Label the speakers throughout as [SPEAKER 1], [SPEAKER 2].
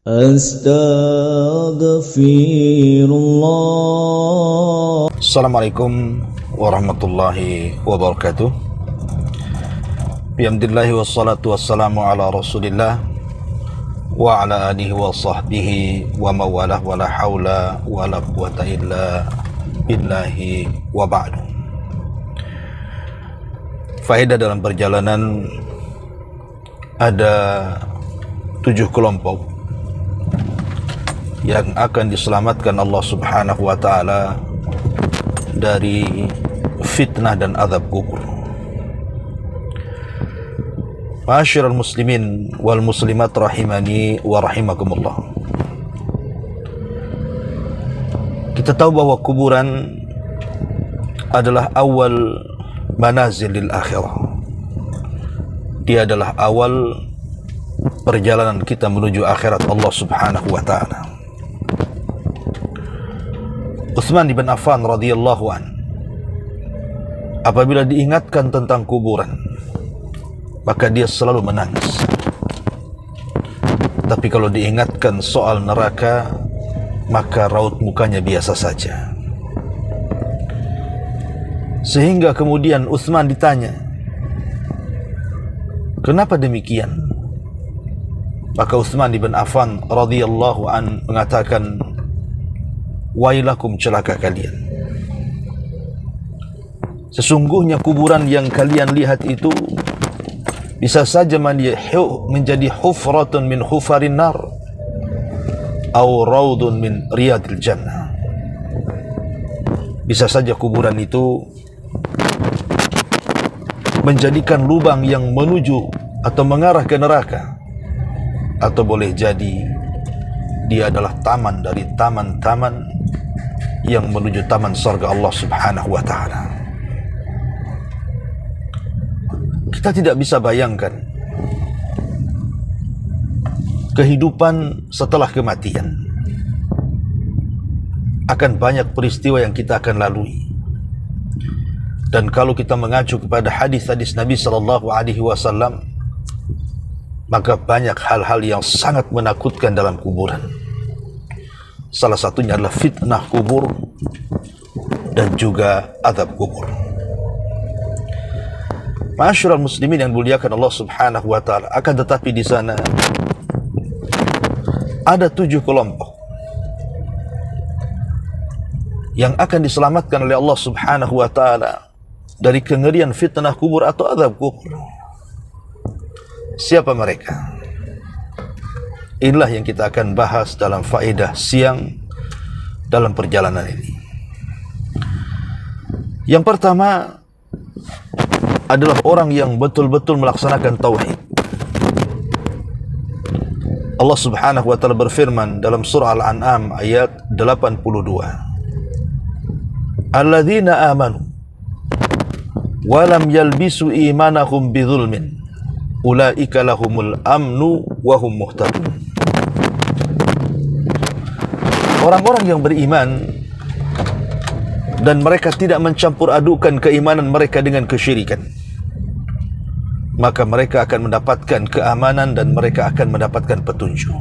[SPEAKER 1] Astaghfirullah.
[SPEAKER 2] Assalamualaikum warahmatullahi wabarakatuh. Bihamdillahi wassalatu wassalamu ala rasulillah wa ala alihi wa sahbihi wa mawalah wa la hawla wa la quwata illa billahi wa ba'du. Faedah dalam perjalanan, ada 7 kelompok yang akan diselamatkan Allah Subhanahu wa ta'ala dari fitnah dan azab kubur. Ma'asyiral muslimin wal muslimat rahimani wa rahimakumullah. Kita tahu bahwa kuburan adalah awal manazilil akhirah. Dia adalah awal perjalanan kita menuju akhirat Allah Subhanahu wa ta'ala. Utsman bin Affan radhiyallahu an, apabila diingatkan tentang kuburan, maka dia selalu menangis. Tapi kalau diingatkan soal neraka, maka raut mukanya biasa saja. Sehingga kemudian Utsman ditanya, kenapa demikian? Maka Utsman bin Affan radhiyallahu an mengatakan, wailakum, celaka kalian. Sesungguhnya kuburan yang kalian lihat itu bisa saja menjadi hufratun min hufarin nar atau raudun min riyadil jannah. Bisa saja kuburan itu menjadikan lubang yang menuju atau mengarah ke neraka, atau boleh jadi dia adalah taman dari taman-taman yang menuju taman surga Allah Subhanahu wa ta'ala. Kita tidak bisa bayangkan kehidupan setelah kematian. Akan banyak peristiwa yang kita akan lalui. Dan kalau kita mengacu kepada hadis-hadis Nabi SAW, maka banyak hal-hal yang sangat menakutkan dalam kuburan. Salah satunya adalah fitnah kubur dan juga azab kubur. Ma'asyiral muslimin yang dimuliakan Allah Subhanahu wa ta'ala, akan tetapi di sana ada 7 kelompok yang akan diselamatkan oleh Allah Subhanahu wa ta'ala dari kengerian fitnah kubur atau azab kubur. Siapa mereka? Inilah yang kita akan bahas dalam faedah siang dalam perjalanan ini. Yang pertama adalah orang yang betul-betul melaksanakan tauhid. Allah Subhanahu wa ta'ala berfirman dalam surah Al-An'am ayat 82. Alladzina amanu wa lam yalbisu imanahum bidzulmin ulaika lahumul amnu wa hum muhtadun. Orang-orang yang beriman dan mereka tidak mencampur adukan keimanan mereka dengan kesyirikan, maka mereka akan mendapatkan keamanan dan mereka akan mendapatkan petunjuk.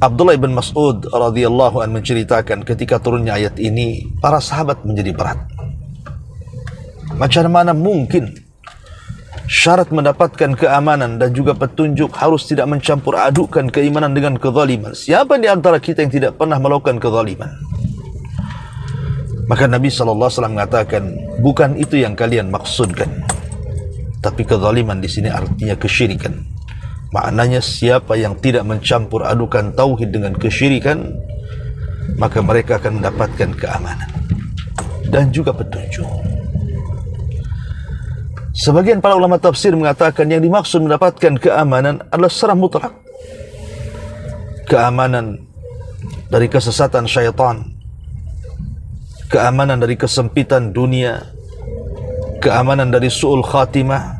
[SPEAKER 2] Abdullah bin Mas'ud radhiyallahu anhu menceritakan ketika turunnya ayat ini, para sahabat menjadi berat. Macam mana mungkin syarat mendapatkan keamanan dan juga petunjuk harus tidak mencampur adukan keimanan dengan kezaliman? Siapa di antara kita yang tidak pernah melakukan kezaliman? Maka Nabi SAW mengatakan, bukan itu yang kalian maksudkan, tapi kezaliman di sini artinya kesyirikan. Maknanya siapa yang tidak mencampur adukan tauhid dengan kesyirikan, maka mereka akan mendapatkan keamanan dan juga petunjuk. Sebagian para ulama tafsir mengatakan yang dimaksud mendapatkan keamanan adalah secara mutlak. Keamanan dari kesesatan syaitan, keamanan dari kesempitan dunia, keamanan dari su'ul khatimah,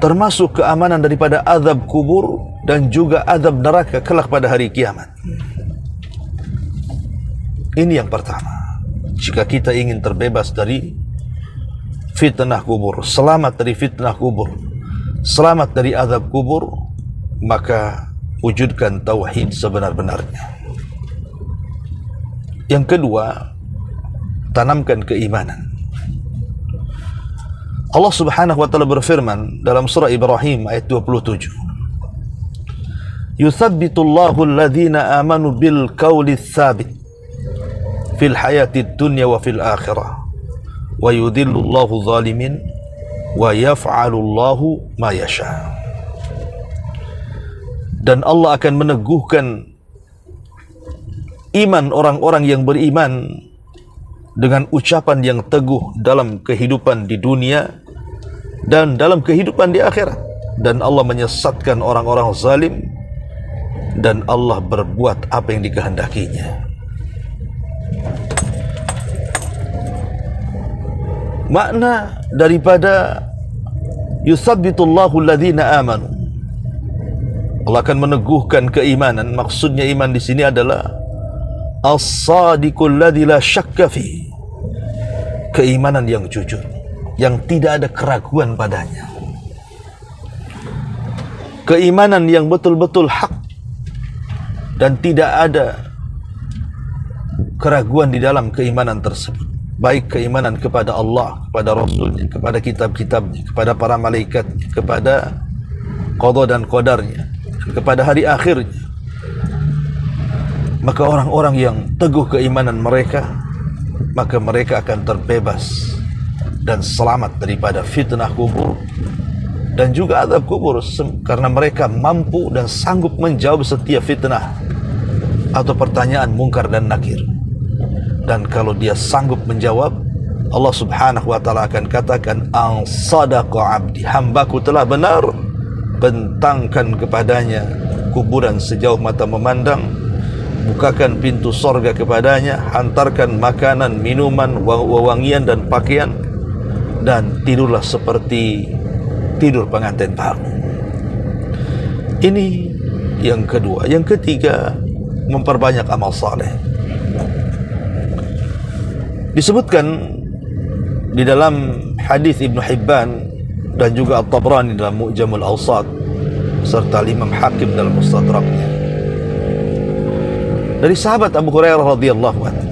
[SPEAKER 2] termasuk keamanan daripada azab kubur dan juga azab neraka kelak pada hari kiamat. Ini yang pertama. Jika kita ingin terbebas dari fitnah kubur, selamat dari fitnah kubur, selamat dari azab kubur, maka wujudkan tauhid sebenar-benarnya. Yang kedua, tanamkan keimanan. Allah Subhanahu wa taala berfirman dalam surah Ibrahim ayat 27. Yuthabbitullahu alladhina amanu bil qawli tsabit fil hayatid dunya wa fil akhirah wa yudhillullahu zalimin wa yaf'alullahu ma yasha. Dan Allah akan meneguhkan iman orang-orang yang beriman dengan ucapan yang teguh dalam kehidupan di dunia dan dalam kehidupan di akhirat. Dan Allah menyesatkan orang-orang zalim, dan Allah berbuat apa yang dikehendakinya. Makna daripada yuthabbitullahu alladhina amanu, Allah akan meneguhkan keimanan. Maksudnya iman di sini adalah as-sadiqul ladzi la syakka fi, keimanan yang jujur, yang tidak ada keraguan padanya, keimanan yang betul-betul hak dan tidak ada keraguan di dalam keimanan tersebut, baik keimanan kepada Allah, kepada Rasulnya, kepada kitab-kitabnya, kepada para malaikat, kepada qada dan qadarnya, kepada hari akhirnya. Maka orang-orang yang teguh keimanan mereka, maka mereka akan terbebas dan selamat daripada fitnah kubur dan juga azab kubur, karena mereka mampu dan sanggup menjawab setiap fitnah atau pertanyaan mungkar dan nakir. Dan kalau dia sanggup menjawab, Allah Subhanahu wa taala akan katakan, an sadaqa abdi, hambaku telah benar, bentangkan kepadanya kuburan sejauh mata memandang, bukakan pintu sorga kepadanya, hantarkan makanan, minuman, wewangian dan pakaian, dan tidurlah seperti tidur pengantin baru. Ini yang kedua. Yang ketiga, memperbanyak amal saleh. Disebutkan di dalam hadis Ibnu Hibban dan juga At-Tabrani dalam Mu'jamul Awsat serta Imam Hakim dalam Mustadraknya, dari sahabat Abu Hurairah radhiyallahu anhu,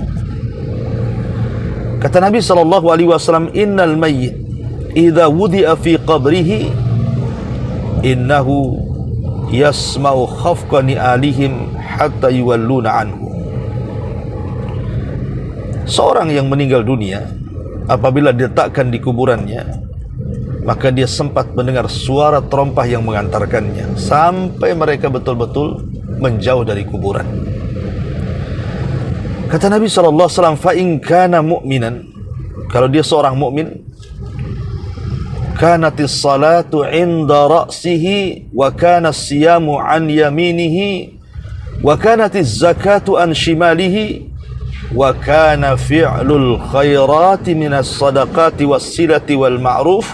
[SPEAKER 2] kata Nabi sallallahu alaihi wasallam, innal mayyit idza wudi'a fi qabrihi innahu yasma'u khafqa ni'alihim hatta yuwalluna anhu. Seorang yang meninggal dunia, apabila diletakkan di kuburannya, maka dia sempat mendengar suara terompah yang mengantarkannya sampai mereka betul-betul menjauh dari kuburan. Kata Nabi SAW, fa in kana mu'minan, kalau dia seorang mukmin, kanatis salatu inda ra'sihi wa kana siyamu an yaminihi wa kanatiz zakatu an shimalihi wa kana fi'lul khairati minas sadaqati was silati wal ma'ruf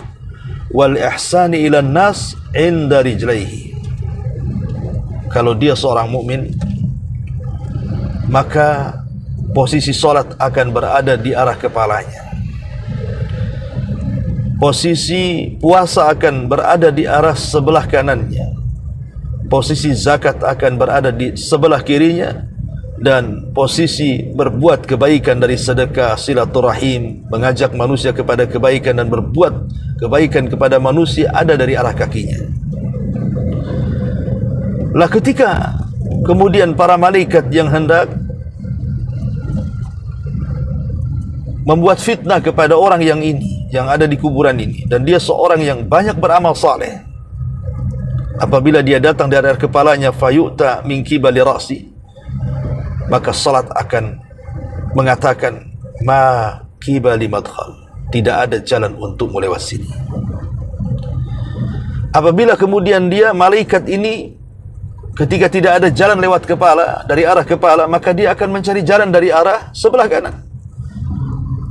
[SPEAKER 2] wal ihsani ila nas inda rijlaihi. Kalau dia seorang mukmin, maka posisi salat akan berada di arah kepalanya, posisi puasa akan berada di arah sebelah kanannya, posisi zakat akan berada di sebelah kirinya, dan posisi berbuat kebaikan dari sedekah, silaturahim, mengajak manusia kepada kebaikan dan berbuat kebaikan kepada manusia ada dari arah kakinya. Lah ketika kemudian para malaikat yang hendak membuat fitnah kepada orang yang ini, yang ada di kuburan ini, dan dia seorang yang banyak beramal saleh, apabila dia datang dari arah kepalanya, fayu'ta min qibali ra'si, maka salat akan mengatakan, ma qibali madkhal, tidak ada jalan untuk melewat sini. Apabila kemudian dia, malaikat ini, ketika tidak ada jalan lewat kepala, dari arah kepala, maka dia akan mencari jalan dari arah sebelah kanan.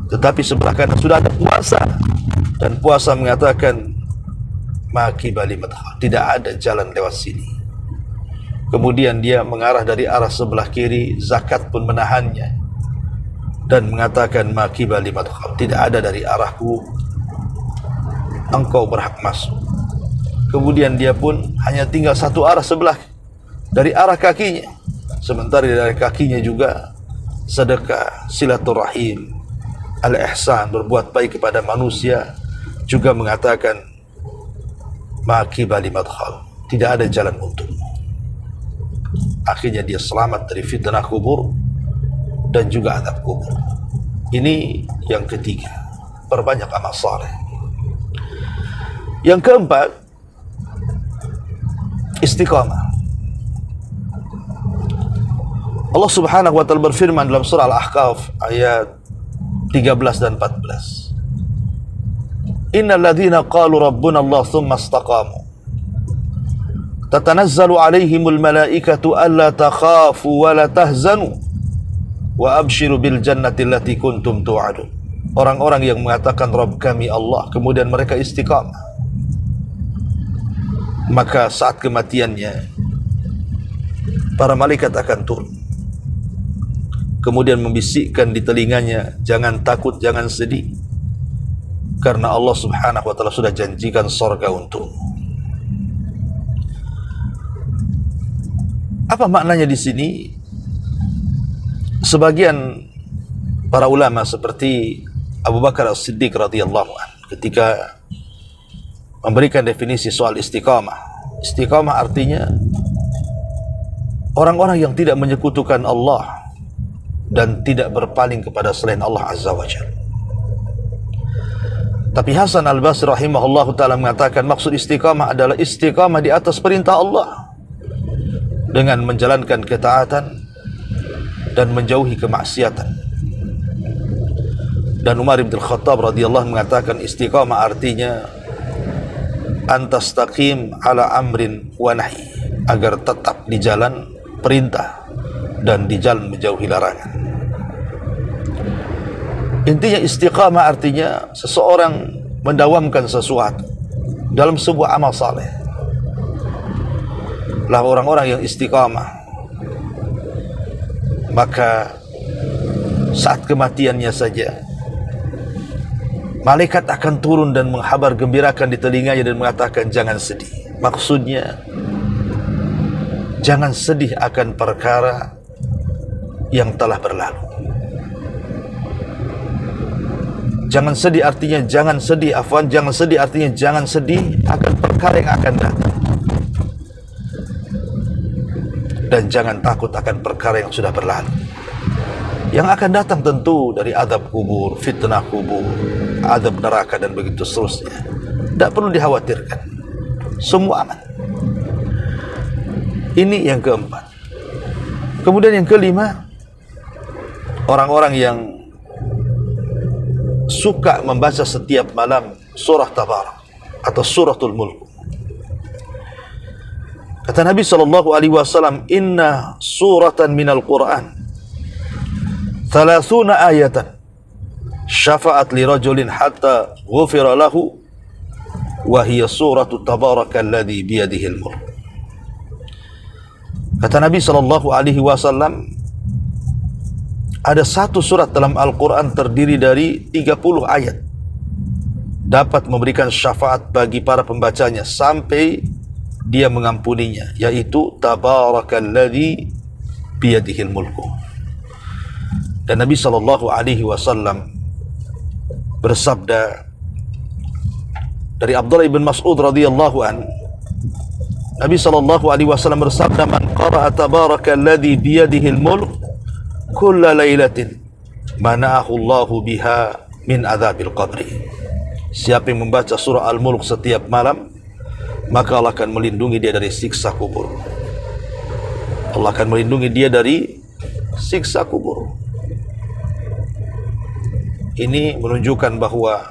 [SPEAKER 2] Tetapi sebelah kanan sudah ada puasa, dan puasa mengatakan, ma qibali madkhal, tidak ada jalan lewat sini. Kemudian dia mengarah dari arah sebelah kiri, zakat pun menahannya dan mengatakan, ma qibali madkhal, tidak ada dari arahku engkau berhak masuk. kemudian dia pun hanya tinggal satu arah sebelah dari arah kakinya, sementara dari kakinya juga sedekah, silaturahim, al-ihsan, berbuat baik kepada manusia, juga mengatakan ma'kibali madkhal, tidak ada jalan untukmu. Akhirnya dia selamat dari fitnah kubur dan juga azab kubur. Ini yang ketiga, perbanyak amal saleh. Yang keempat, istiqamah. Allah Subhanahu wa taala berfirman dalam surah Al-Ahqaf ayat 13 dan 14. Innal ladzina qalu rabbuna Allah tsumma istaqamu tatanazzalu alaihimul malaikatu alla takhafu wa la tahzanu wa abshiru bil jannati allati kuntum tu'adun. Orang-orang yang mengatakan Rabb kami Allah, kemudian mereka istiqamah, maka saat kematiannya para malaikat akan turun, kemudian membisikkan di telinganya, jangan takut, jangan sedih, karena Allah Subhanahu wa taala sudah janjikan surga untukmu. Apa maknanya di sini? Sebagian para ulama seperti Abu Bakar As-Siddiq radhiyallahu anhu ketika memberikan definisi soal istiqamah. Istiqamah artinya orang-orang yang tidak menyekutukan Allah dan tidak berpaling kepada selain Allah Azza wa Jalla. Tapi Hasan Al-Basri rahimahullahu ta'ala mengatakan maksud istiqamah adalah istiqamah di atas perintah Allah dengan menjalankan ketaatan dan menjauhi kemaksiatan. Dan Umar bin Khattab radhiyallahu mengatakan istiqamah artinya antastaqim ala amrin wa nahi, agar tetap di jalan perintah dan di jalan menjauhi larangan. Intinya istiqamah artinya seseorang mendawamkan sesuatu dalam sebuah amal saleh. Lah orang-orang yang istiqamah, maka saat kematiannya saja malaikat akan turun dan menghabar gembirakan di telinganya dan mengatakan jangan sedih. Maksudnya jangan sedih akan perkara yang telah berlalu. Jangan sedih artinya jangan sedih, afwan, jangan sedih artinya jangan sedih akan perkara yang akan datang. Dan jangan takut akan perkara yang sudah berlalu. Yang akan datang tentu dari azab kubur, fitnah kubur, azab neraka dan begitu seterusnya. Tidak perlu dikhawatirkan. Semua aman. Ini yang keempat. Kemudian yang kelima, orang-orang yang suka membaca setiap malam surah Tabarak atau suratul Mulk. Kata Nabi SAW, inna suratan minal Quran 30 ayatan syafa'at li rajulin hatta ghufira lahu wa hiya suratu tabarakalladzi biyadihil mulk. Kata Nabi SAW, ada satu surat dalam Al-Quran terdiri dari 30 ayat dapat memberikan syafaat bagi para pembacanya sampai dia mengampuninya, yaitu tabarakalladzi biyadihil mulku. Dan Nabi SAW bersabda dari Abdullah bin Mas'ud radhiyallahu an, Nabi SAW bersabda, man qara'a tabarakalladzi biyadihil mulk kulla lailatin mana'ahu Allahu biha min adzabil qabri. Siapa yang membaca surah Al-Mulk setiap malam, maka Allah akan melindungi dia dari siksa kubur. Allah akan melindungi dia dari siksa kubur. Ini menunjukkan bahwa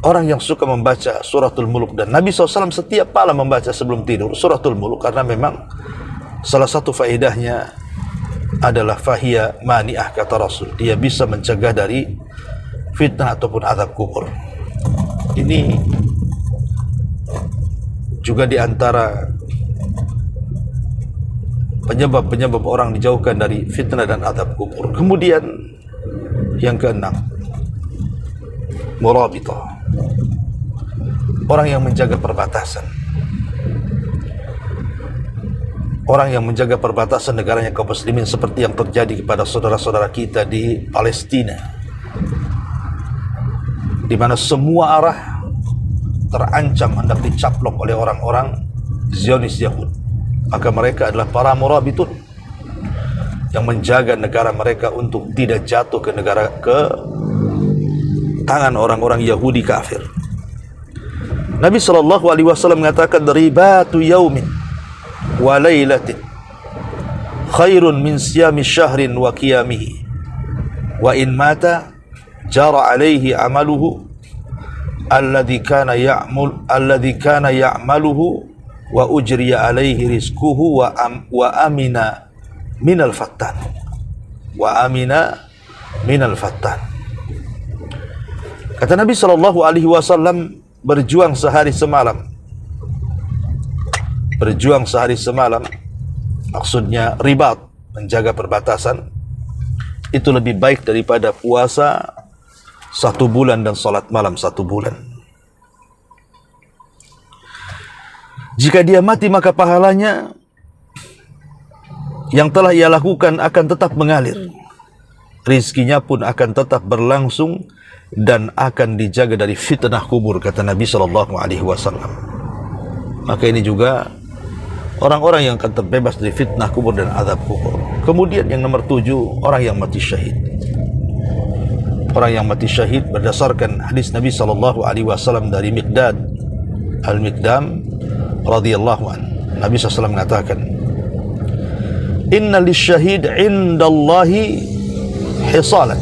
[SPEAKER 2] orang yang suka membaca suratul Mulk, dan Nabi SAW setiap malam membaca sebelum tidur suratul Mulk, karena memang salah satu faedahnya adalah fahiyya mani'ah, kata Rasul, dia bisa mencegah dari fitnah ataupun azab kubur. Ini juga di antara penyebab-penyebab orang dijauhkan dari fitnah dan azab kubur. Kemudian yang keenam, murabitah. orang yang menjaga perbatasan. Orang yang menjaga perbatasan negaranya kaum muslimin, seperti yang terjadi kepada saudara-saudara kita di Palestina, di mana semua arah terancam hendak dicaplok oleh orang-orang Zionis Yahud. Maka mereka adalah para murabitun yang menjaga negara mereka untuk tidak jatuh ke tangan orang-orang Yahudi kafir. Nabi SAW mengatakan, ribatu yaumin wa laylatin khairun min siyami syahrin wa qiyamihi wa in mata jara alaihi amaluhu alladhi kana ya'maluhu wa ujriya alaihi rizquhu wa amina minal fattan Kata Nabi SAW, berjuang sehari semalam, maksudnya ribat, menjaga perbatasan, itu lebih baik daripada puasa 1 bulan dan salat malam 1 bulan. Jika dia mati, maka pahalanya yang telah ia lakukan akan tetap mengalir, rizkinya pun akan tetap berlangsung dan akan dijaga dari fitnah kubur, kata Nabi SAW. Maka ini juga orang-orang yang akan terbebas dari fitnah kubur dan azab kubur. Kemudian yang nomor 7, orang yang mati syahid. Orang yang mati syahid berdasarkan hadis Nabi SAW dari Miqdad Al-Miqdam radhiyallahu anhu. Nabi SAW mengatakan, inna lisyahid indallahi hisalan.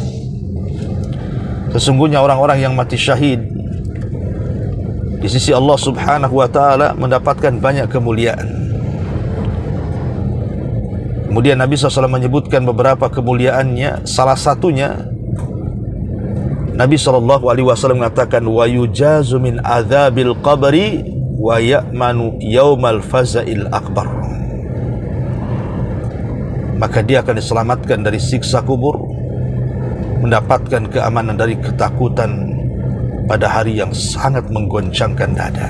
[SPEAKER 2] Sesungguhnya orang-orang yang mati syahid di sisi Allah Subhanahu wa ta'ala mendapatkan banyak kemuliaan. Kemudian Nabi SAW menyebutkan beberapa kemuliaannya. Salah satunya, Nabi SAW mengatakan, wa yujazu min adzabil qabri wa ya'manu yaumal faza'il akbar. Maka dia akan diselamatkan dari siksa kubur, mendapatkan keamanan dari ketakutan pada hari yang sangat menggoncangkan dada.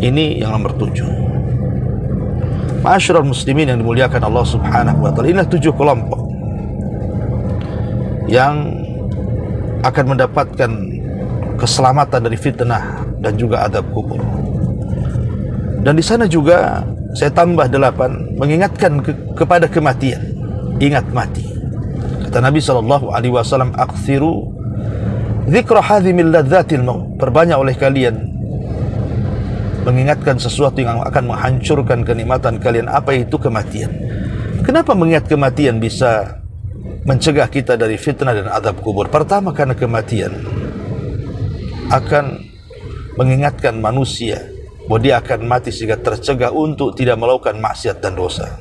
[SPEAKER 2] Ini yang nomor 7. Ma'asyiral muslimin yang dimuliakan Allah Subhanahu wa ta'ala, inilah 7 kelompok yang akan mendapatkan keselamatan dari fitnah dan juga adab kubur. Dan di sana juga saya tambah 8, mengingatkan kepada kematian. Ingat mati. Kata Nabi SAW, akthiru dzikra hadhimil ladzatil maut. Perbanyak oleh kalian mengingatkan sesuatu yang akan menghancurkan kenikmatan kalian. Apa itu? Kematian. Kenapa mengingat kematian bisa mencegah kita dari fitnah dan azab kubur? Pertama, karena kematian akan mengingatkan manusia bahwa dia akan mati sehingga tercegah untuk tidak melakukan maksiat dan dosa.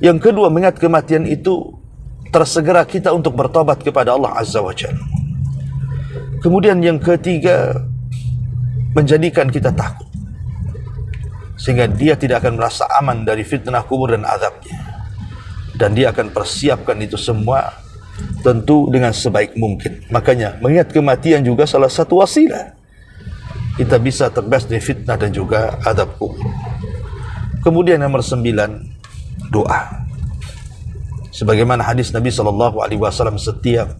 [SPEAKER 2] Yang kedua, mengingat kematian itu tersegera kita untuk bertobat kepada Allah Azza wa Jalla. Kemudian yang ketiga, menjadikan kita takut sehingga dia tidak akan merasa aman dari fitnah kubur dan azabnya, dan dia akan persiapkan itu semua tentu dengan sebaik mungkin. Makanya mengingat kematian juga salah satu wasilah kita bisa terbebas dari fitnah dan juga azab kubur. Kemudian nomor 9, doa. Sebagaimana hadis Nabi SAW, setiap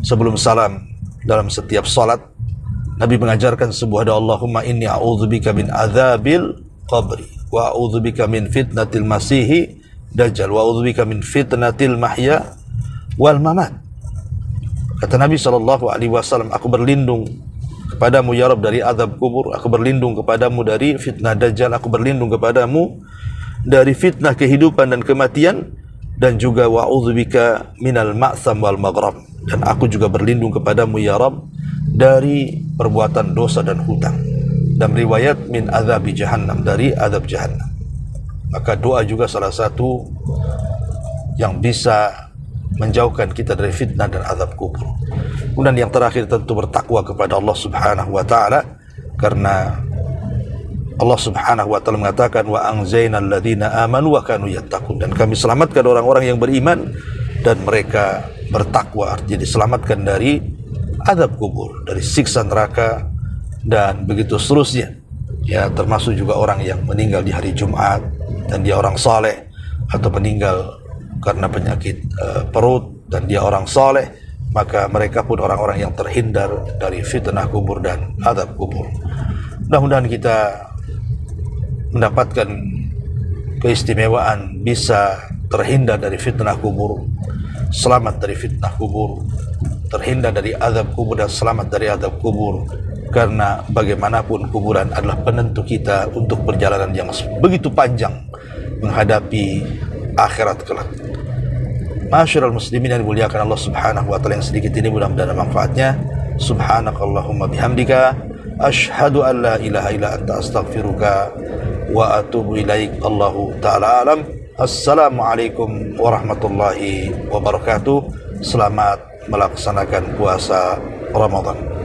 [SPEAKER 2] sebelum salam dalam setiap salat, Nabi mengajarkan sebuah doa, Allahumma inni a'udzubika min adzabil qabri wa a'udzubika min fitnatil masihi dajjal wa a'udzubika min fitnatil mahya wal mamat. Kata Nabi SAW, aku berlindung kepadamu ya Rabb dari azab kubur, aku berlindung kepadamu dari fitnah dajjal, aku berlindung kepadamu dari fitnah kehidupan dan kematian, dan juga wa'udzubika minal ma'sam wal maghrab, dan aku juga berlindung kepadamu ya Rabb dari perbuatan dosa dan hutang. Dan riwayat min azabi jahannam, dari azab jahannam. Maka doa juga salah satu yang bisa menjauhkan kita dari fitnah dan azab kubur. Kemudian yang terakhir tentu bertakwa kepada Allah Subhanahu wa ta'ala, karena Allah Subhanahu wa ta'ala mengatakan, wa anzainal ladzina amanu wa kanu yattaqun, dan kami selamatkan orang-orang yang beriman dan mereka bertakwa, artinya diselamatkan dari azab kubur, dari siksa neraka, dan begitu seterusnya. Ya, termasuk juga orang yang meninggal di hari Jumat dan dia orang saleh, atau meninggal karena penyakit perut dan dia orang saleh, maka mereka pun orang-orang yang terhindar dari fitnah kubur dan azab kubur. Mudah-mudahan kita mendapatkan keistimewaan bisa terhindar dari fitnah kubur, selamat dari fitnah kubur, terhindar dari azab kubur dan selamat dari azab kubur, karena bagaimanapun kuburan adalah penentu kita untuk perjalanan yang begitu panjang menghadapi akhirat kelak. Ma'asyiral muslimin yang dimuliakan Allah Subhanahu wa taala, yang sedikit ini mudah-mudahan manfaatnya. Subhanakallahumma bihamdika asyhadu an la ilaha illa anta astaghfiruka wa atubu ilaik. Allahu taala alam. Assalamualaikum warahmatullahi wabarakatuh. Selamat melaksanakan puasa Ramadan.